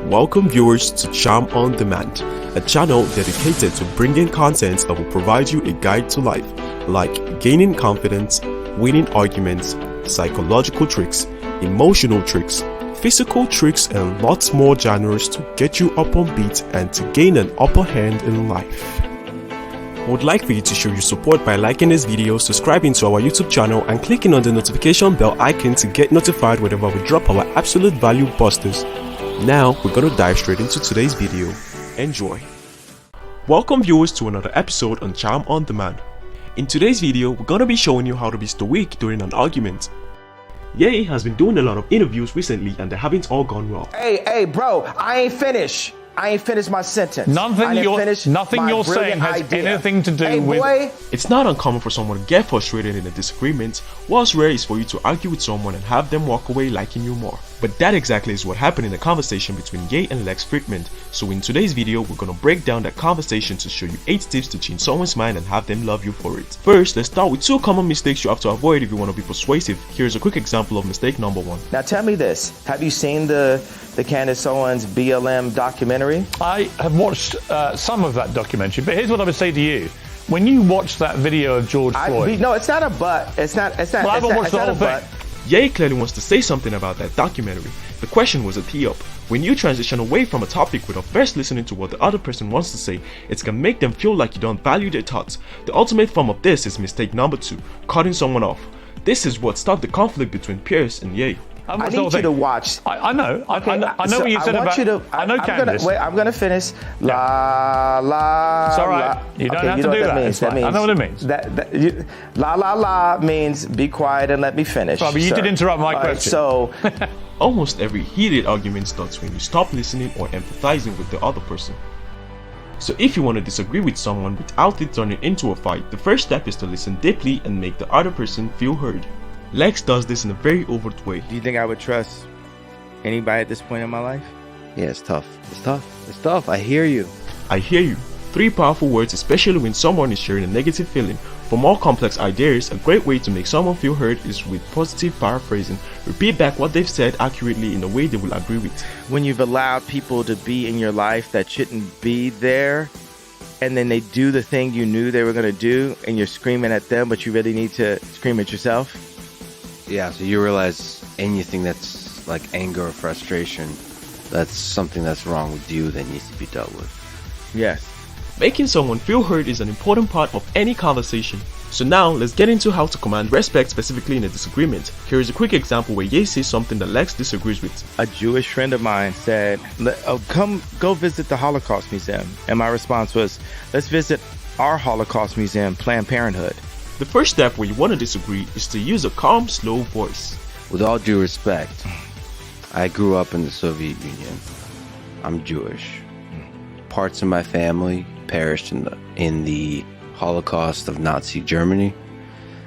Welcome viewers to Charm on Demand, a channel dedicated to bringing content that will provide you a guide to life, like gaining confidence, winning arguments, psychological tricks, emotional tricks, physical tricks, and lots more genres to get you up on beat and to gain an upper hand in life. I would like for you to show your support by liking this video, subscribing to our YouTube channel, and clicking on the notification bell icon to get notified whenever we drop our absolute value busters. Now we're gonna dive straight into today's video. Enjoy. Welcome viewers to another episode on Charm on Demand. In today's video, we're gonna be showing you how to be stoic during an argument. Ye has been doing a lot of interviews recently and they haven't all gone well. Hey, bro, I ain't finished my sentence. Nothing you're saying has anything to do with... It's not uncommon for someone to get frustrated in a disagreement. What's rare is for you to argue with someone and have them walk away liking you more. But that exactly is what happened in the conversation between Ye and Lex Friedman. So in today's video, we're gonna break down that conversation to show you 8 tips to change someone's mind and have them love you for it. First, let's start with 2 common mistakes you have to avoid if you want to be persuasive. Here's a quick example of mistake number 1. Now tell me this, have you seen the Candace Owens BLM documentary? I have watched some of that documentary, but here's what I would say to you. When you watch that video of George Floyd... No, it's not a but. It's not. Well, I haven't watched the whole thing. Ye clearly wants to say something about that documentary. The question was a tee up. When you transition away from a topic without first listening to what the other person wants to say, it can make them feel like you don't value their thoughts. The ultimate form of this is mistake number 2, cutting someone off. This is what started the conflict between Pierce and Ye. I need you to watch. I know. Okay, I know what you said about... I know Candace. I'm going to finish. La, la, It's all right. La. You don't have to do that. I know what it means. La, la, la means be quiet and let me finish. Right, but you did interrupt my question. So... Almost every heated argument starts when you stop listening or empathizing with the other person. So if you want to disagree with someone without it turning into a fight, the first step is to listen deeply and make the other person feel heard. Lex does this in a very overt way. Do you think I would trust anybody at this point in my life? Yeah, it's tough. It's tough. I hear you. I hear you. 3 powerful words, especially when someone is sharing a negative feeling. For more complex ideas, a great way to make someone feel heard is with positive paraphrasing. Repeat back what they've said accurately in a way they will agree with. When you've allowed people to be in your life that shouldn't be there, and then they do the thing you knew they were going to do, and you're screaming at them, but you really need to scream at yourself. Yeah, so you realize anything that's like anger or frustration, that's something that's wrong with you that needs to be dealt with. Yes. Making someone feel heard is an important part of any conversation. So now, let's get into how to command respect specifically in a disagreement. Here is a quick example where Ye says something that Lex disagrees with. A Jewish friend of mine said, go visit the Holocaust Museum. And my response was, let's visit our Holocaust Museum, Planned Parenthood. The first step where you want to disagree is to use a calm, slow voice. With all due respect, I grew up in the Soviet Union. I'm Jewish. Parts of my family perished in the Holocaust of Nazi Germany.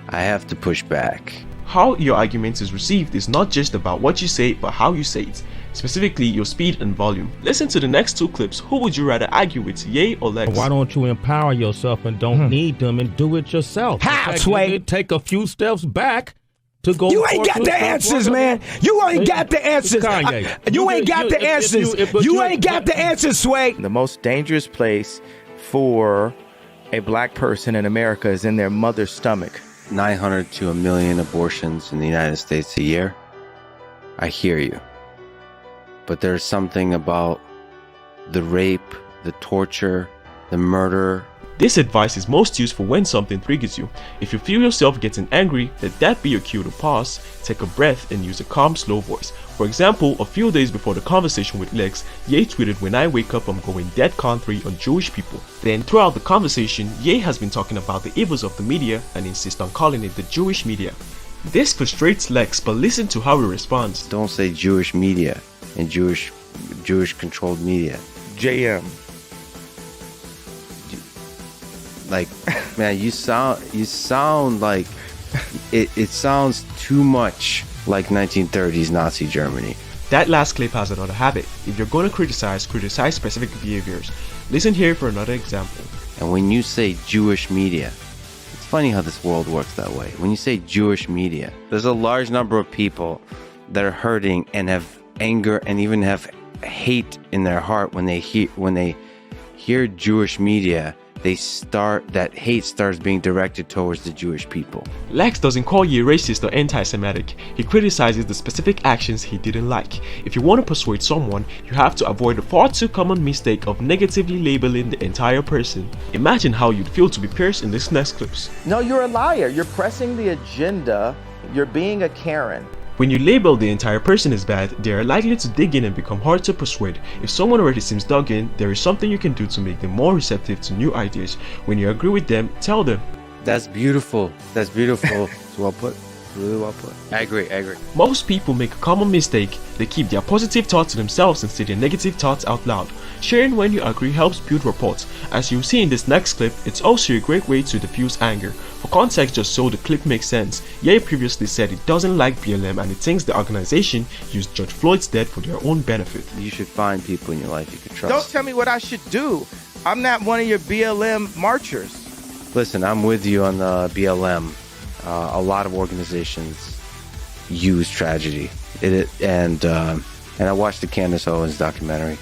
I have to push back. How your argument is received is not just about what you say, but how you say it. Specifically, your speed and volume. Listen to the next 2 clips. Who would you rather argue with, Ye or Lex? Why don't you empower yourself and don't need them and do it yourself? How, Sway? Take a few steps back to go. You ain't got the answers, man. You ain't got the answers. You ain't got the answers. You ain't got the answers, Sway. The most dangerous place for a black person in America is in their mother's stomach. 900 to 1 million abortions in the United States a year. I hear you. But there's something about the rape, the torture, the murder. This advice is most useful when something triggers you. If you feel yourself getting angry, let that be your cue to pause, take a breath, and use a calm, slow voice. For example, a few days before the conversation with Lex, Ye tweeted, "When I wake up, I'm going dead country on Jewish people." Then throughout the conversation, Ye has been talking about the evils of the media and insists on calling it the Jewish media. This frustrates Lex, but listen to how he responds. Don't say Jewish media and Jewish controlled media. JM. Like, man, you sound like it sounds too much like 1930s Nazi Germany. That last clip has another habit. If you're going to criticize specific behaviors. Listen here for another example. And when you say Jewish media, it's funny how this world works that way. When you say Jewish media, there's a large number of people that are hurting and have anger and even have hate in their heart when they hear Jewish media. That hate starts being directed towards the Jewish people. Lex doesn't call Ye racist or anti-Semitic. He criticizes the specific actions he didn't like. If you want to persuade someone, you have to avoid the far too common mistake of negatively labeling the entire person. Imagine how you'd feel to be Pierce in this next clips. No, you're a liar. You're pressing the agenda. You're being a Karen. When you label the entire person as bad, they are likely to dig in and become hard to persuade. If someone already seems dug in, there is something you can do to make them more receptive to new ideas. When you agree with them, tell them. That's beautiful. That's beautiful. It's well put. Really well put. I agree. Most people make a common mistake. They keep their positive thoughts to themselves and say their negative thoughts out loud. Sharing when you agree helps build rapport. As you'll see in this next clip, it's also a great way to diffuse anger. For context, just so the clip makes sense, Ye previously said he doesn't like BLM and he thinks the organization used George Floyd's death for their own benefit. You should find people in your life you can trust. Don't tell me what I should do. I'm not one of your BLM marchers. Listen, I'm with you on the BLM. A lot of organizations use tragedy. And I watched the Candace Owens documentary.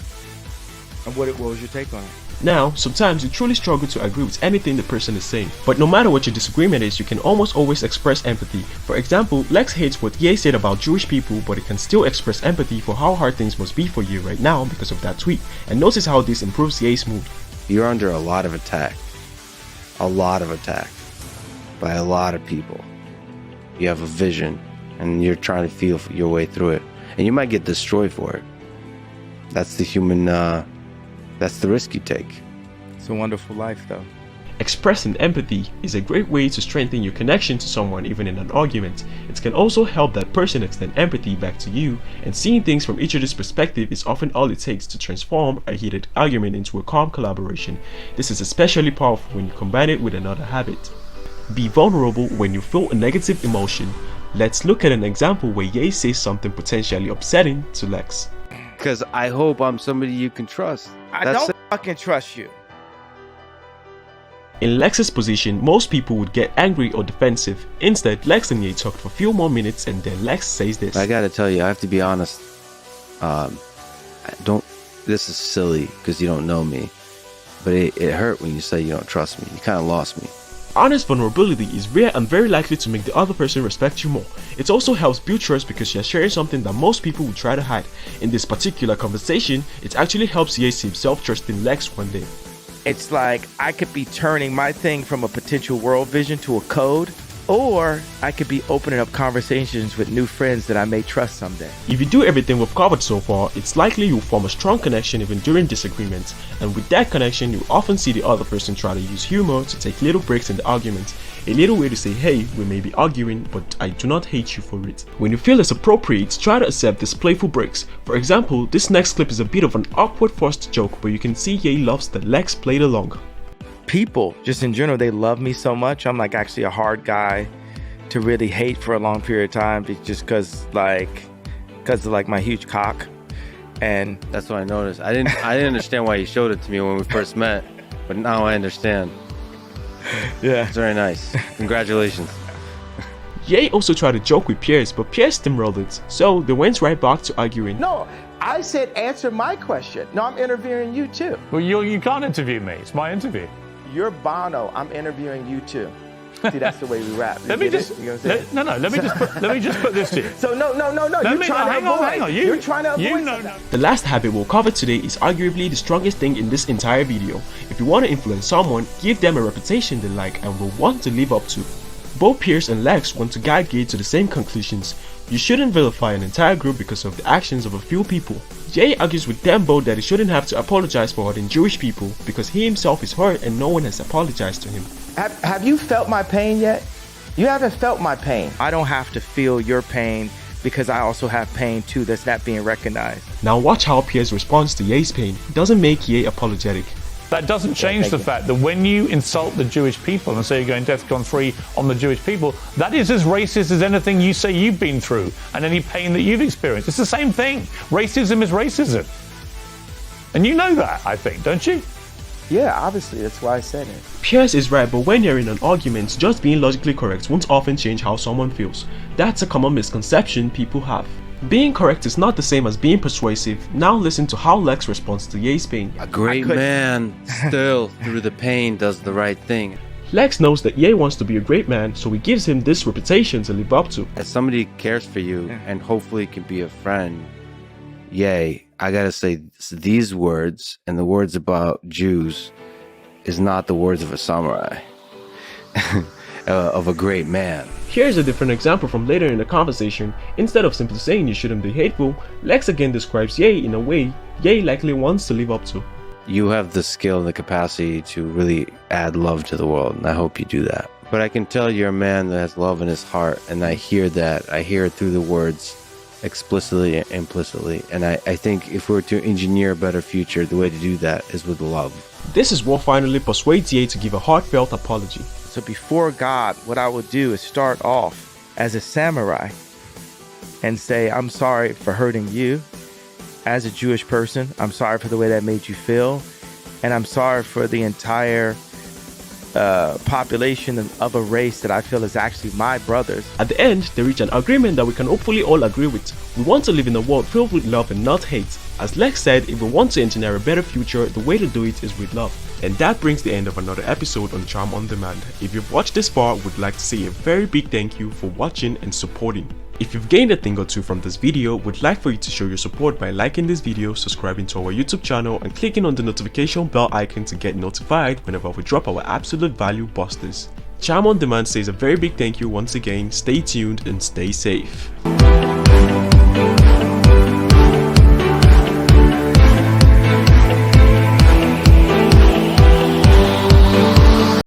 And what was your take on it? Now, sometimes you truly struggle to agree with anything the person is saying. But no matter what your disagreement is, you can almost always express empathy. For example, Lex hates what Ye said about Jewish people, but he can still express empathy for how hard things must be for you right now because of that tweet. And notice how this improves Ye's mood. You're under a lot of attack. A lot of attack. By a lot of people. You have a vision and you're trying to feel your way through it, and you might get destroyed for it. That's the human that's the risk you take. It's a wonderful life though. Expressing empathy is a great way to strengthen your connection to someone even in an argument. It can also help that person extend empathy back to you, and seeing things from each other's perspective is often all it takes to transform a heated argument into a calm collaboration. This is especially powerful when you combine it with another habit. Be vulnerable when you feel a negative emotion. Let's look at an example where Ye says something potentially upsetting to Lex. Because I hope I'm somebody you can trust. I don't fucking trust you. In Lex's position, most people would get angry or defensive. Instead, Lex and Ye talked for a few more minutes and then Lex says this. I gotta tell you, I have to be honest. This is silly because you don't know me. But it hurt when you say you don't trust me. You kind of lost me. Honest vulnerability is rare and very likely to make the other person respect you more. It also helps build trust because you're sharing something that most people would try to hide. In this particular conversation, it actually helps Ye see himself trusting Lex one day. It's like I could be turning my thing from a potential world vision to a code, or I could be opening up conversations with new friends that I may trust someday. If you do everything we've covered so far, it's likely you'll form a strong connection even during disagreements, and with that connection you often see the other person try to use humor to take little breaks in the argument, a little way to say, hey, we may be arguing, but I do not hate you for it. When you feel it's appropriate, try to accept these playful breaks. For example, this next clip is a bit of an awkward forced joke, but you can see Ye loves that Lex played along. People, just in general, they love me so much. I'm like actually a hard guy to really hate for a long period of time, just because of like my huge cock. And that's what I noticed. I didn't understand why you showed it to me when we first met, but now I understand. Yeah, it's very nice. Congratulations. Ye also tried to joke with Pierce, but Pierce steamrolled it, so they went right back to arguing. No, I said answer my question. No, I'm interviewing you too. Well, you can't interview me. It's my interview. You're Bono. I'm interviewing you too. See, that's the way we rap. Let me just put this to you. So no. Hang on. You're trying to avoid. The last habit we'll cover today is arguably the strongest thing in this entire video. If you want to influence someone, give them a reputation they like and will want to live up to. Both Pierce and Lex want to guide Ye to the same conclusions. You shouldn't vilify an entire group because of the actions of a few people. Ye argues with them both that he shouldn't have to apologize for hurting Jewish people because he himself is hurt and no one has apologized to him. Have you felt my pain yet? You haven't felt my pain. I don't have to feel your pain because I also have pain too that's not being recognized. Now watch how Pierce responds to Ye's pain. It doesn't make Ye apologetic. That doesn't change the fact that when you insult the Jewish people and say you're going DEFCON 3 on the Jewish people, that is as racist as anything you say you've been through and any pain that you've experienced. It's the same thing. Racism is racism. And you know that, I think, don't you? Yeah, obviously, that's why I said it. Pierce is right, but when you're in an argument, just being logically correct won't often change how someone feels. That's a common misconception people have. Being correct is not the same as being persuasive. Now listen to how Lex responds to Ye's pain. A great man still through the pain does the right thing. Lex knows that Ye wants to be a great man, so he gives him this reputation to live up to. As somebody who cares for you and hopefully can be a friend, Ye, I gotta say, these words and the words about Jews is not the words of a samurai, of a great man. Here's a different example from later in the conversation. Instead of simply saying you shouldn't be hateful, Lex again describes Ye in a way Ye likely wants to live up to. You have the skill and the capacity to really add love to the world, and I hope you do that. But I can tell you're a man that has love in his heart, and I hear that. I hear it through the words, explicitly and implicitly. And I think if we were to engineer a better future, the way to do that is with love. This is what finally persuades Ye to give a heartfelt apology. So before God, what I would do is start off as a samurai and say, I'm sorry for hurting you. As a Jewish person, I'm sorry for the way that made you feel. And I'm sorry for the entire population of a race that I feel is actually my brothers. At the end, they reach an agreement that we can hopefully all agree with. We want to live in a world filled with love and not hate. As Lex said, if we want to engineer a better future, the way to do it is with love. And that brings the end of another episode on Charm on Demand. If you've watched this far, we'd like to say a very big thank you for watching and supporting. If you've gained a thing or two from this video, we'd like for you to show your support by liking this video, subscribing to our YouTube channel, and clicking on the notification bell icon to get notified whenever we drop our absolute value busters. Charm on Demand says a very big thank you once again. Stay tuned and stay safe.